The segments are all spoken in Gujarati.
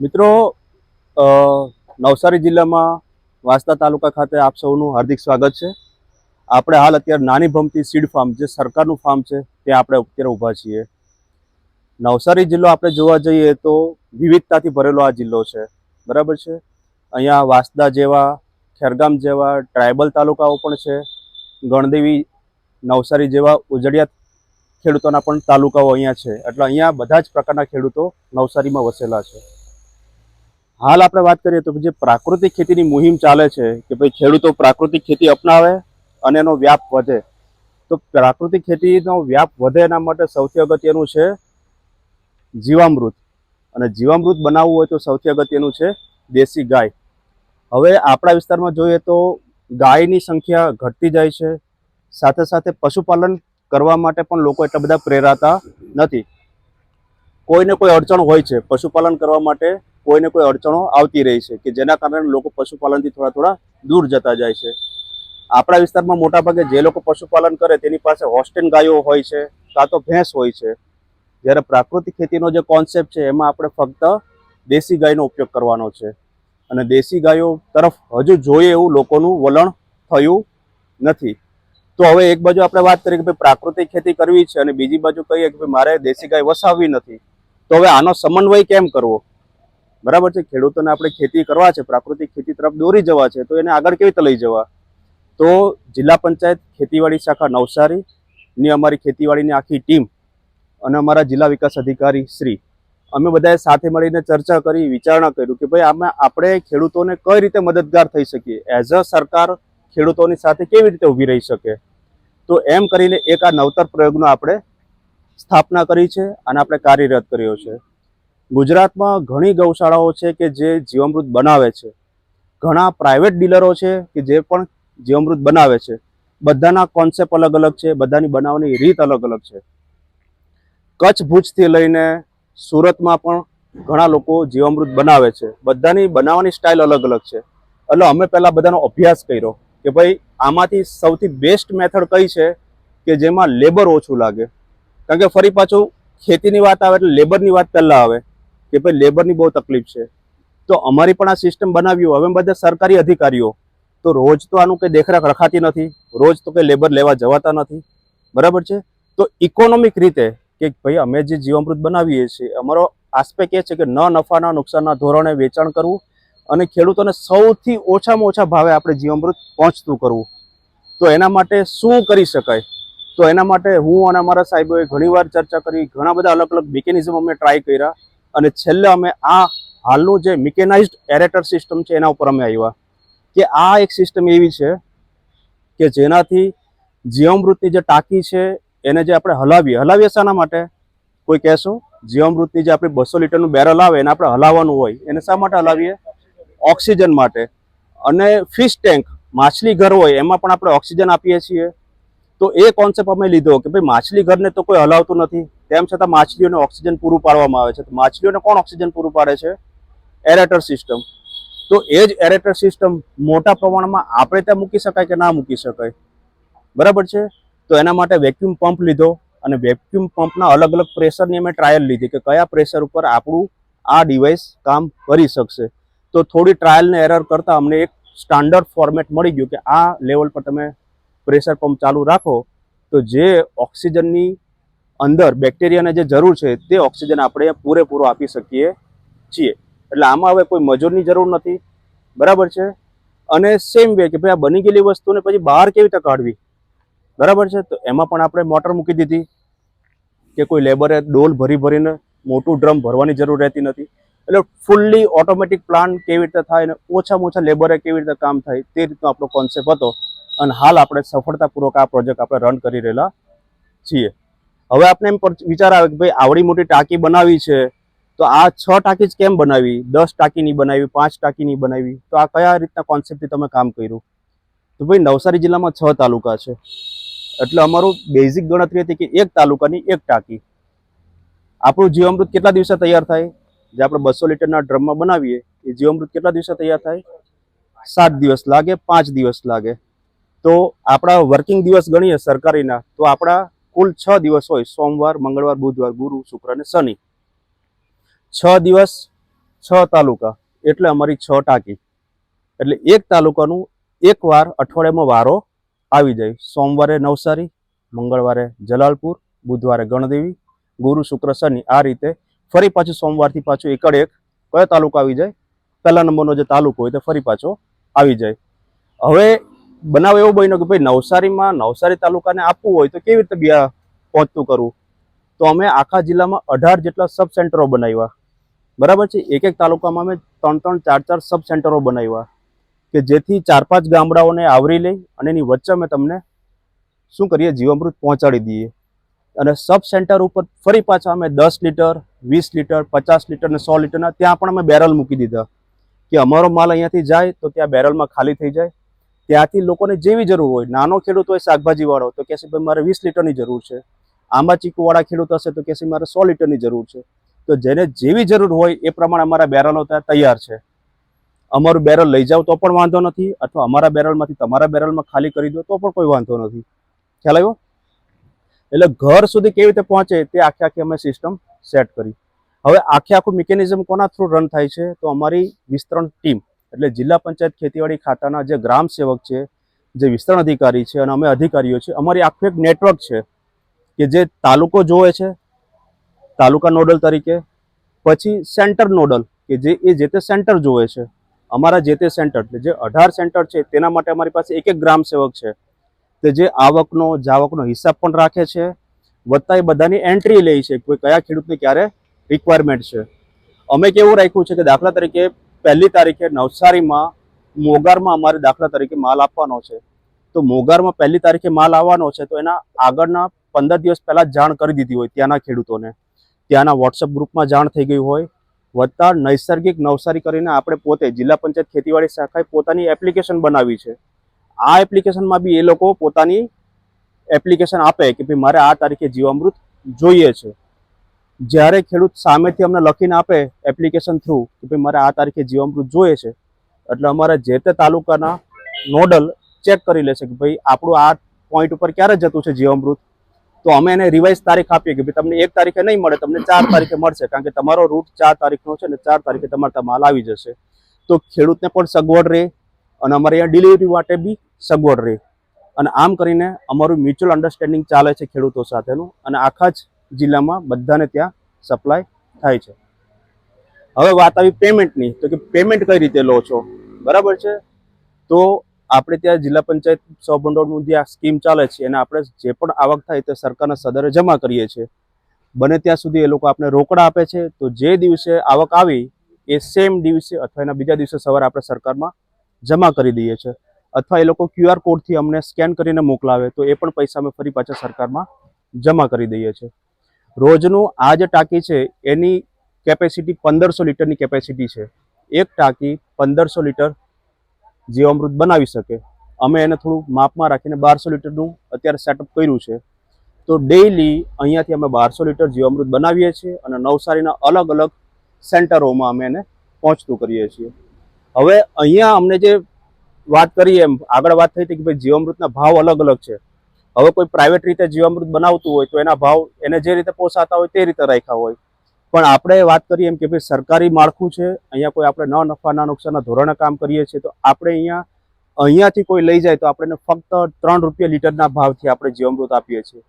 મિત્રો નવસારી જિલ્લામાં વાંસદા તાલુકા ખાતે આપ સૌનું હાર્દિક સ્વાગત છે। આપણે હાલ અત્યારે નાની ભમતી સીડ ફાર્મ જે સરકારનું ફાર્મ છે ત્યાં આપણે અત્યારે ઊભા છીએ। નવસારી જિલ્લો આપણે જોવા જઈએ તો વિવિધતાથી ભરેલો આ જિલ્લો છે, બરાબર છે। અહીંયા વાંસદા જેવા, ખેરગામ જેવા ટ્રાઇબલ તાલુકાઓ પણ છે, ગણદેવી, નવસારી જેવા ઉજળિયા ખેડૂતોના પણ તાલુકાઓ અહીંયા છે। એટલે અહીંયા બધા જ પ્રકારના ખેડૂતો નવસારીમાં વસેલા છે। હાલ આપણે વાત કરીએ તો જે પ્રાકૃતિક ખેતીની મુહિમ ચાલે છે કે ભાઈ ખેડૂતો પ્રાકૃતિક ખેતી અપનાવે અને એનો વ્યાપ વધે, તો પ્રાકૃતિક ખેતીનો વ્યાપ વધે એના માટે સૌથી અગત્યનું છે જીવામૃત। અને જીવામૃત બનાવવું હોય તો સૌથી અગત્યનું છે દેશી ગાય। હવે આપણા વિસ્તારમાં જોઈએ તો ગાયની સંખ્યા ઘટતી જાય છે, સાથે સાથે પશુપાલન કરવા માટે પણ લોકો એટલા બધા પ્રેરાતા નથી। કોઈને કોઈ અડચણ હોય છે, પશુપાલન કરવા માટે કોઈને કોઈ અડચણો આવતી રહી છે કે જેના કારણે લોકો પશુપાલનથી થોડા દૂર જતા જાય છે। આપણા વિસ્તારમાં મોટાભાગે જે લોકો પશુપાલન કરે તેની પાસે હોસ્ટેન ગાયો હોય છે, કાં તો ભેંસ હોય છે। જ્યારે પ્રાકૃતિક ખેતીનો જે કોન્સેપ્ટ છે એમાં આપણે ફક્ત દેશી ગાયનો ઉપયોગ કરવાનો છે, અને દેશી ગાયો તરફ હજુ જોઈએ એવું લોકોનું વલણ થયું નથી। તો હવે એક બાજુ આપણે વાત કરીએ કે ભાઈ પ્રાકૃતિક ખેતી કરવી છે અને બીજી બાજુ કહીએ કે ભાઈ મારે દેશી ગાય વસાવવી નથી, તો હવે આનો સમન્વય કેમ કરવો, બરાબર છે। ખેડૂતોને આપણે ખેતી કરવા છે, પ્રાકૃતિક ખેતી તરફ દોરી જવા છે, તો એને આગળ કેવી રીતે લઈ જવા? તો જિલ્લા પંચાયત ખેતીવાડી શાખા નવસારીની અમારી ખેતીવાડીની આખી ટીમ અને અમારા જિલ્લા વિકાસ અધિકારી શ્રી અમે બધાએ સાથે મળીને ચર્ચા કરી, વિચારણા કર્યું કે ભાઈ આમાં આપણે ખેડૂતોને કઈ રીતે મદદગાર થઈ શકીએ, એઝ અ સરકાર ખેડૂતોની સાથે કેવી રીતે ઊભી રહી શકે। તો એમ કરીને એક આ નવતર પ્રયોગનો આપણે સ્થાપના કરી છે અને આપણે કાર્યરત કર્યો છે। ગુજરાતમાં ઘણી ગૌશાળાઓ છે કે જે જીવામૃત બનાવે છે, ઘણા પ્રાઇવેટ ડીલરો છે કે જે પણ જીવામૃત બનાવે છે। બધાના કોન્સેપ્ટ અલગ અલગ છે, બધાની બનાવવાની રીત અલગ અલગ છે। કચ્છ ભુજથી લઈને સુરતમાં પણ ઘણા લોકો જીવામૃત બનાવે છે, બધાની બનાવવાની સ્ટાઇલ અલગ અલગ છે। એટલે અમે પહેલાં બધાનો અભ્યાસ કર્યો કે ભાઈ આમાંથી સૌથી બેસ્ટ મેથડ કઈ છે કે જેમાં લેબર ઓછું લાગે, કારણ કે ફરી પાછું ખેતીની વાત આવે એટલે લેબરની વાત પહેલાં આવે કે ભાઈ લેબરની બહુ તકલીફ છે। તો અમારી પણ આ સિસ્ટમ બનાવ્યું। હવે બધા સરકારી અધિકારીઓ તો રોજ તો આનું કંઈ દેખરેખ રખાતી નથી, રોજ તો કંઈ લેબર લેવા જવાતા નથી, બરાબર છે। તો ઇકોનોમિક રીતે કે ભાઈ અમે જે જીવામૃત બનાવીએ છીએ અમારો આસ્પેક્ટ એ છે કે ન નફાના નુકસાનના ધોરણે વેચાણ કરવું અને ખેડૂતોને સૌથી ઓછામાં ઓછા ભાવે આપણે જીવામૃત પહોંચતું કરવું। તો એના માટે શું કરી શકાય? તો એના માટે હું અને અમારા સાહેબોએ ઘણીવાર ચર્ચા કરી, ઘણા બધા અલગ અલગ મિકેનિઝમ અમે ટ્રાય કર્યા અને છેલ્લે અમે આ હાલનું જે મિકેનાઇઝ્ડ એરેટર સિસ્ટમ છે એના ઉપર અમે આવ્યા કે આ એક સિસ્ટમ એવી છે કે જેનાથી જીવામૃતની જે ટાંકી છે એને જે આપણે હલાવીએ શાના માટે? કોઈ કહેશો? જીવામૃતની જે આપણી 200 લીટરનું બેરલ આવે એને આપણે હલાવવાનું હોય, એને શા માટે હલાવીએ? ઓક્સિજન માટે। અને ફિશ ટેન્ક, માછલી ઘર હોય એમાં પણ આપણે ઓક્સિજન આપીએ છીએ। તો એ કોન્સેપ્ટ અમે લીધો કે ભાઈ માછલી ઘરને તો કોઈ હલાવતું નથી, તેમ છતાં માછલીઓને ઓક્સિજન પૂરું પાડવામાં આવે છે। તો માછલીઓને કોણ ઓક્સિજન પૂરું પાડે છે? એરેટર સિસ્ટમ। તો એ જ એરેટર સિસ્ટમ મોટા પ્રમાણમાં આપણે ત્યાં મૂકી શકાય કે ના મૂકી શકાય, બરાબર છે। તો એના માટે વેક્યુમ પંપ લીધો અને વેક્યુમ પંપના અલગ અલગ પ્રેશરની અમે ટ્રાયલ લીધી કે કયા પ્રેશર ઉપર આપણું આ ડિવાઇસ કામ કરી શકશે। તો થોડી ટ્રાયલ ને એરર કરતાં અમને એક સ્ટાન્ડર્ડ ફોર્મેટ મળી ગયું કે આ લેવલ પર તમે પ્રેશર પંપ ચાલુ રાખો તો જે ઓક્સિજનની અંદર બેક્ટેરિયાને જે જરૂર છે તે ઓક્સિજન આપણે પૂરેપૂરો આપી શકીએ છીએ। એટલે આમાં હવે કોઈ મજૂરની જરૂર નથી, બરાબર છે। અને સેમ વે કે ભાઈ આ બની ગયેલી વસ્તુને પછી બહાર કેવી રીતે કાઢવી, બરાબર છે। તો એમાં પણ આપણે મોટર મૂકી દીધી કે કોઈ લેબરે ડોલ ભરીને મોટું ડ્રમ ભરવાની જરૂર રહેતી નથી। એટલે ફૂલ્લી ઓટોમેટિક પ્લાન્ટ કેવી રીતે થાય અને ઓછામાં ઓછા લેબરે કેવી રીતે કામ થાય તે રીતનો આપણો કોન્સેપ્ટ હતો અને હાલ આપણે સફળતાપૂર્વક આ પ્રોજેક્ટ આપણે રન કરી રહેલા છીએ। હવે આપણે એમ વિચાર આવે કે ભાઈ આવડી મોટી ટાંકી બનાવી છે તો આ 6 ટાંકી જ કેમ બનાવી, 10 ટાંકી નહીં બનાવી, 5 ટાંકી નહીં બનાવી? તો આ કયા રીતના કોન્સેપ્ટથી તમે કામ કર્યું? તો ભાઈ નવસારી જિલ્લામાં 6 તાલુકા છે, એટલે અમારું બેઝિક ગણતરી હતી કે એક તાલુકાની એક ટાંકી। આપણું જીવામૃત કેટલા દિવસે તૈયાર થાય? જે આપણે 200 લીટરના ડ્રમમાં બનાવીએ એ જીવામૃત કેટલા દિવસે તૈયાર થાય? 7 દિવસ લાગે, 5 દિવસ લાગે। તો આપણા વર્કિંગ દિવસ ગણીએ સરકારીના તો આપણા કુલ 6 દિવસ હોય, સોમવાર, મંગળવાર, બુધવાર, ગુરુ, શુક્ર અને શનિ। 6 દિવસ 6 તાલુકા એટલે અમારી 6 ટાંકી. એટલે એક તાલુકાનું એક વાર અઠવાડિયામાં વારો આવી જાય. સોમવારે નવસારી, મંગળવારે જલાલપુર, બુધવારે ગણદેવી, ગુરુ શુક્ર શનિ આ રીતે ફરી પાછું સોમવારથી પાછું એકડ એક કયો તાલુકો આવી જાય, પહેલા નંબરનો જે તાલુકો હોય તે ફરી પાછો આવી જાય. હવે બનાવ એવો બન્યો કે ભાઈ નવસારી તાલુકાને આપવું હોય તો કેવી રીતે પહોંચતું કરવું? તો અમે આખા જિલ્લામાં 18 જેટલા સબ સેન્ટરો બનાવ્યા. બરાબર છે. એક એક તાલુકામાં અમે 3-3, 4-4 સબ સેન્ટરો બનાવ્યા કે જેથી 4-5 ગામડાઓને આવરી લઈ અને એની વચ્ચે અમે તમને શું કરીએ, જીવામૃત પહોંચાડી દઈએ. અને સબ સેન્ટર ઉપર ફરી પાછા અમે 10 લીટર, 20 લીટર, 50 લીટર ને 100 લીટરના ત્યાં પણ અમે બેરલ મૂકી દીધા કે અમારો માલ અહીંયાથી જાય તો ત્યાં બેરલમાં ખાલી થઈ જાય. ત્યાંથી લોકોને જેવી જરૂર હોય, નાનો ખેડૂત હોય શાકભાજીવાળો તો કહેશે ભાઈ મારે 20 લીટરની જરૂર છે, આંબા ચીકુવાળા ખેડૂત હશે તો કહેશે મારે 100 લીટરની જરૂર છે. તો જેને જેવી જરૂર હોય એ પ્રમાણે અમારા બેરલો ત્યાં તૈયાર છે. અમારું બેરલ લઈ જાઓ તો પણ વાંધો નથી, અથવા અમારા બેરલમાંથી તમારા બેરલમાં ખાલી કરી દો તો પણ કોઈ વાંધો નથી. ખ્યાલ આવ્યો? એટલે ઘર સુધી કેવી રીતે પહોંચે તે આખી અમે સિસ્ટમ સેટ કરી. હવે આખું મિકેનિઝમ કોના થ્રુ રન થાય છે? તો અમારી વિસ્તરણ ટીમ, એટલે જિલ્લા પંચાયત ખેતીવાડી ખાતાના જે ગ્રામ સેવક છે, જે વિસ્તરણ અધિકારી છે અને અમે અધિકારીઓ છે, અમારી આખું એક નેટવર્ક છે કે જે તાલુકો જોવે છે તાલુકા નોડલ તરીકે, પછી સેન્ટર નોડલ કે જે તે સેન્ટર જોવે છે. અમારા જે તે સેન્ટર જે 18 સેન્ટર છે તેના માટે અમારી પાસે એક ગ્રામ સેવક છે તે જે આવકનો જાવકનો હિસાબ પણ રાખે છે, વત્તા એ બધાની એન્ટ્રી લે છે કોઈ કયા ખેડૂતને ક્યારે રિક્વાયરમેન્ટ છે. અમે કેવું રાખ્યું છે કે દાખલા તરીકે 1લી તારીખે નવસારીમાં મોગારમાં અમારે દાખલા તરીકે માલ આપવાનો છે, તો મોગારમાં 1લી તારીખે માલ આવવાનો છે તો એના આગળના 15 દિવસ પહેલા જાણ કરી દીધી હોય ત્યાંના ખેડૂતોને, ત્યાંના વોટ્સઅપ ગ્રુપમાં જાણ થઈ ગઈ હોય, વત્તા નૈસર્ગિક નવસારી કરીને આપણે પોતે જિલ્લા પંચાયત ખેતીવાડી શાખાએ પોતાની એપ્લિકેશન બનાવી છે. આ એપ્લિકેશનમાં બી એ લોકો પોતાની એપ્લિકેશન આપે કે ભાઈ મારે આ તારીખે જીવામૃત જોઈએ છે. જ્યારે ખેડૂત સામેથી અમને લખીને આપે એપ્લિકેશન થ્રુ કે ભાઈ મારે આ તારીખે જીવામૃત જોઈએ છે, એટલે અમારા જે તે તાલુકાના નોડલ ચેક કરી લેશે કે ભાઈ આપણું આ પોઈન્ટ ઉપર ક્યારે જતું છે જીવામૃત. તો અમે એને રિવાઇઝ તારીખ આપીએ કે ભાઈ તમને 1 તારીખે નહીં મળે, તમને 4 તારીખે મળશે, કારણ કે તમારો રૂટ 4 તારીખનો છે ને 4 તારીખે તમારા માલ આવી જશે. તો ખેડૂતને પણ સગવડ રહે અને અમારે અહીંયા ડિલિવરી માટે બી સગવડ રહે. અને આમ કરીને અમારું મ્યુચ્યુઅલ અન્ડરસ્ટેન્ડિંગ ચાલે છે ખેડૂતો સાથેનું, અને આખા જ જિલ્લામાં બધાને ત્યાં સપ્લાય થાય છે. હવે વાત આવી પેમેન્ટની, તો કે પેમેન્ટ કઈ રીતે લો છો? બરાબર છે. તો આપણે ત્યાં જિલ્લા પંચાયત સ્વભંડોળનું જે આ સ્કીમ ચાલે છે એને આપણે જે પણ આવક થાય તે સરકારના સદરે જમા કરીએ છીએ. બને ત્યાં સુધી એ લોકો આપણે રોકડા આપે છે, તો જે દિવસે આવક આવી એ સેમ દિવસે અથવા એના બીજા દિવસે સવારે આપણે સરકારમાં જમા કરી દઈએ છીએ, અથવા એ લોકો QR કોડથી અમને સ્કેન કરીને મોકલાવે તો એ પણ પૈસા અમે ફરી પાછા સરકારમાં જમા કરી દઈએ છીએ. રોજનું આ જે ટાંકી છે એની કેપેસિટી 1500 લીટરની કેપેસિટી છે. એક ટાંકી 1500 લીટર જીવામૃત બનાવી શકે. અમે એને થોડું માપમાં રાખીને 1200 લીટરનું અત્યારે સેટઅપ કર્યું છે. તો ડેઈલી અહીંયાથી અમે 1200 લીટર જીવામૃત બનાવીએ છીએ અને નવસારીના અલગ અલગ સેન્ટરોમાં અમે એને પહોંચતું કરીએ છીએ. હવે અહીંયા અમને જે વાત કરીએ એમ આગળ વાત થઈ હતી કે ભાઈ જીવામૃતના ભાવ અલગ અલગ છે. હવે કોઈ પ્રાઇવેટ રીતે જીવામૃત બનાવતું હોય તો એના ભાવ એને જે રીતે પોસાતા હોય તે રીતે રાખ્યા હોય, પણ આપણે વાત કરીએ એમ કે ભાઈ સરકારી માળખું છે, અહીંયા કોઈ આપણે ન નફા ના નુકસાનના ધોરણે કામ કરીએ છીએ, તો આપણે અહીંયાથી કોઈ લઈ જાય તો આપણે ફક્ત 3 રૂપિયા લીટરના ભાવથી આપણે જીવામૃત આપીએ છીએ.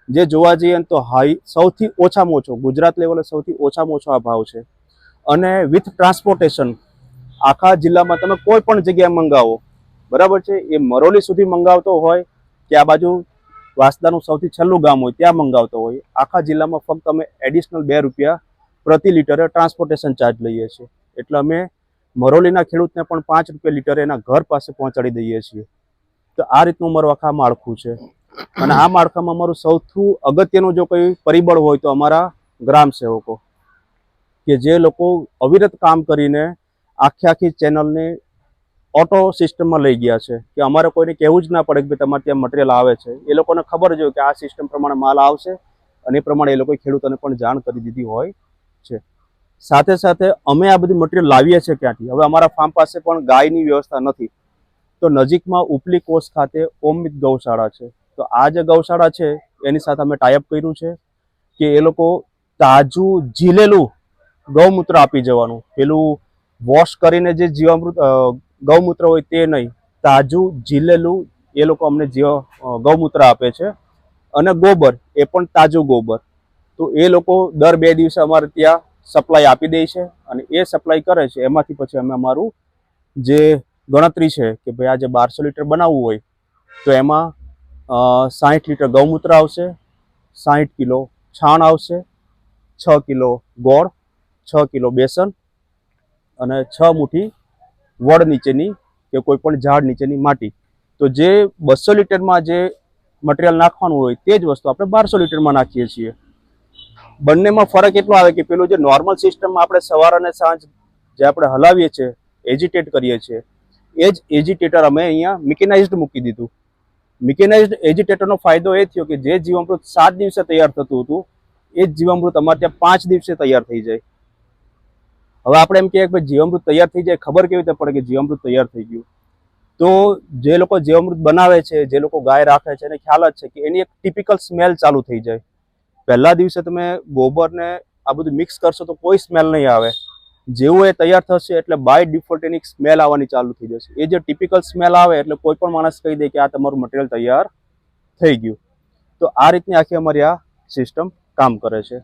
જે જોવા જઈએ તો સૌથી ઓછામાં ઓછો ગુજરાત લેવલે સૌથી ઓછામાં ઓછો આ ભાવ છે. અને વિથ ટ્રાન્સપોર્ટેશન આખા જિલ્લામાં તમે કોઈ પણ જગ્યાએ મંગાવો, બરાબર છે, એ મરોલી સુધી મંગાવતો હોય કે આ બાજુ વાંસદાનું સૌથી છેલ્લું ગામ હોય ત્યાં મંગાવતો હોય, આખા જિલ્લામાં ફક્ત અમે એડિશનલ 2 રૂપિયા પ્રતિ લીટરે ટ્રાન્સપોર્ટેશન ચાર્જ લઈએ છીએ. એટલે અમે મરોલીના ખેડૂતને પણ 5 રૂપિયા લીટરે એના ઘર પાસે પહોંચાડી દઈએ છીએ. તો આ રીતનું અમારું આખા માળખું છે. અને આ માળખામાં અમારું સૌથી અગત્યનું જો કોઈ પરિબળ હોય તો અમારા ગ્રામ સેવકો, કે જે લોકો અવિરત કામ કરીને આખી ચેનલને ઓટો સિસ્ટમમાં લઈ ગયા છે, કે અમારે કોઈને કહેવું જ ના પડે કે તમારે ત્યાં મટીરિયલ આવે છે. એ લોકોને ખબર જ હોય કે આ સિસ્ટમ પ્રમાણે માલ આવશે અને એ પ્રમાણે એ લોકોએ ખેડૂતોને પણ જાણ કરી દીધી હોય છે. સાથે સાથે અમે આ બધી મટીરિયલ લાવીએ છીએ ક્યાંથી? હવે અમારા ફાર્મ પાસે પણ ગાયની વ્યવસ્થા નથી, તો નજીકમાં ઉપલી કોસ ખાતે ઓમમિત ગૌશાળા છે. તો આ જે ગૌશાળા છે એની સાથે અમે ટાઈઅપ કર્યું છે કે એ લોકો તાજું ઝીલેલું ગૌમૂત્ર આપી જવાનું. પેલું વોશ કરીને જે જીવામૃત ગૌમૂત્ર હોય તે નહીં, તાજું જીલેલું એ લોકો અમને ગૌમૂત્ર આપે છે. અને ગોબર, એ પણ તાજું ગોબર. તો એ લોકો દર 2 દિવસે અમારે ત્યાં સપ્લાય આપી દે છે, અને એ સપ્લાય કરે છે. એમાંથી પછી અમે અમારું જે ગણતરી છે કે ભાઈ આજે 1200 લીટર બનાવવું હોય તો એમાં 60 લીટર ગૌમૂત્ર આવશે, 60 કિલો છાણ આવશે, 6 કિલો ગોળ, 6 કિલો બેસન અને 6 મુઠ્ઠી વડ નીચેની કે કોઈ પણ ઝાડ નીચેની માટી. તો જે 200 લીટરમાં જે મટીરિયલ નાખવાનું હોય તે જ વસ્તુ આપણે 1200 લીટરમાં નાખીએ છીએ. બંનેમાં ફરક એટલો આવે કે પેલું જે નોર્મલ સિસ્ટમમાં આપણે સવાર અને સાંજ જે આપણે હલાવીએ છીએ, એજિટેટ કરીએ છીએ, એ જ એજિટેટર અમે અહીંયા મિકેનાઇઝડ મૂકી દીધું. મિકેનાઇઝડ એજિટેટરનો ફાયદો એ થયો કે જે જીવામૃત 7 દિવસે તૈયાર થતું હતું એ જ જીવામૃત અમારે ત્યાં 5 દિવસે તૈયાર થઈ જાય. હવે આપણે એમ કહીએ કે ભાઈ જીવામૃત તૈયાર થઈ જાય, ખબર કેવી રીતે પડે કે જીવામૃત તૈયાર થઈ ગયું? તો જે લોકો જીવામૃત બનાવે છે, જે લોકો ગાય રાખે છે, એને ખ્યાલ જ છે કે એની એક ટિપિકલ સ્મેલ ચાલુ થઈ જાય. પહેલા દિવસે તમે ગોબરને આ બધું મિક્સ કરશો તો કોઈ સ્મેલ નહીં આવે. જેવું એ તૈયાર થશે એટલે બાય ડિફોલ્ટ એની સ્મેલ આવવાની ચાલુ થઈ જશે. એ જે ટિપિકલ સ્મેલ આવે એટલે કોઈ પણ માણસ કહી દે કે આ તમારું મટીરિયલ તૈયાર થઈ ગયું. તો આ રીતની આખી અમારી આ સિસ્ટમ કામ કરે છે.